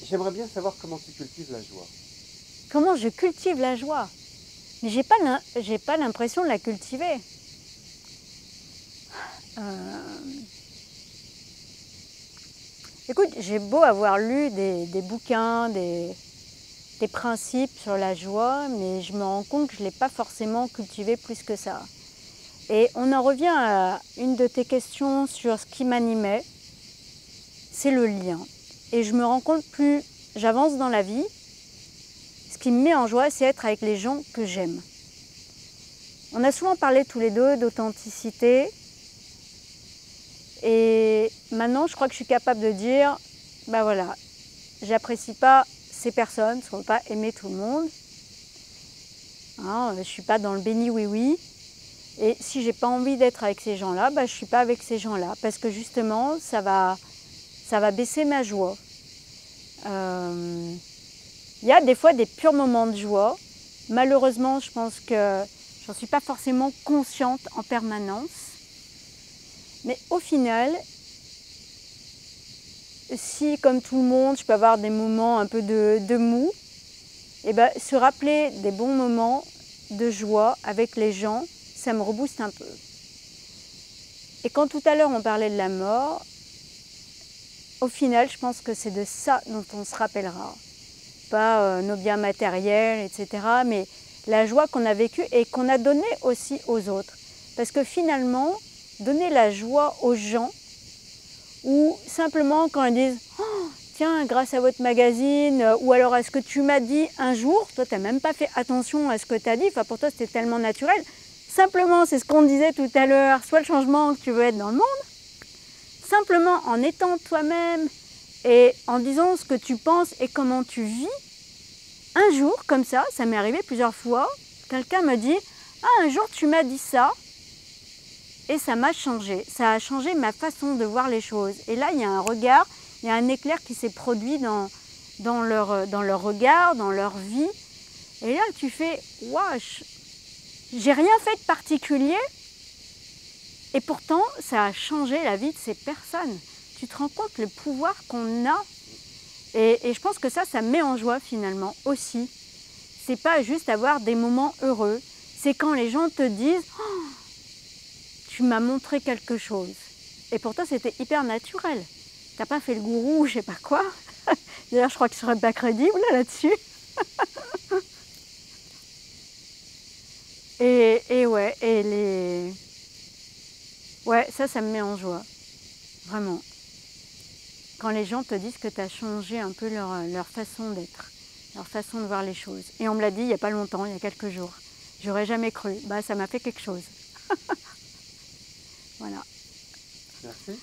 J'aimerais bien savoir comment tu cultives la joie. Comment je cultive la joie? Mais j'ai pas l'impression de la cultiver. Écoute, j'ai beau avoir lu des bouquins, des principes sur la joie, mais je me rends compte que je ne l'ai pas forcément cultivé plus que ça. Et on en revient à une de tes questions sur ce qui m'animait, c'est le lien. Et je me rends compte, plus j'avance dans la vie, ce qui me met en joie, c'est être avec les gens que j'aime. On a souvent parlé tous les deux d'authenticité. Et maintenant, je crois que je suis capable de dire, ben voilà, j'apprécie pas ces personnes, parce qu'on ne peut pas aimer tout le monde. Hein, je ne suis pas dans le béni oui-oui. Et si j'ai pas envie d'être avec ces gens-là, ben je ne suis pas avec ces gens-là. Parce que justement, ça va baisser ma joie. Il y a des fois des purs moments de joie. Malheureusement, je pense que j'en suis pas forcément consciente en permanence. Mais au final, si comme tout le monde, je peux avoir des moments un peu de mou, et ben, se rappeler des bons moments de joie avec les gens, ça me rebooste un peu. Et quand tout à l'heure on parlait de la mort, au final, je pense que c'est de ça dont on se rappellera. Pas nos biens matériels, etc., mais la joie qu'on a vécue et qu'on a donnée aussi aux autres. Parce que finalement, donner la joie aux gens, ou simplement quand ils disent oh, « tiens, grâce à votre magazine », ou alors « à ce que tu m'as dit un jour », toi tu n'as même pas fait attention à ce que tu as dit, enfin, pour toi c'était tellement naturel. Simplement, c'est ce qu'on disait tout à l'heure, soit le changement que tu veux être dans le monde, simplement en étant toi-même et en disant ce que tu penses et comment tu vis, un jour, comme ça m'est arrivé plusieurs fois, quelqu'un me dit « ah, un jour tu m'as dit ça », et ça m'a changé, ça a changé ma façon de voir les choses. Et là, il y a un regard, il y a un éclair qui s'est produit dans leur regard, dans leur vie. Et là, tu fais « waouh, j'ai rien fait de particulier ». Et pourtant, ça a changé la vie de ces personnes. Tu te rends compte le pouvoir qu'on a. Et je pense que ça me met en joie finalement aussi. C'est pas juste avoir des moments heureux. C'est quand les gens te disent oh, tu m'as montré quelque chose. Et pour toi, c'était hyper naturel. T'as pas fait le gourou ou je sais pas quoi. D'ailleurs, je crois que je serais pas crédible là-dessus. Ouais, ça me met en joie. Vraiment. Quand les gens te disent que tu as changé un peu leur façon d'être, leur façon de voir les choses. Et on me l'a dit il n'y a pas longtemps, il y a quelques jours. J'aurais jamais cru. Bah, ça m'a fait quelque chose. Voilà. Merci.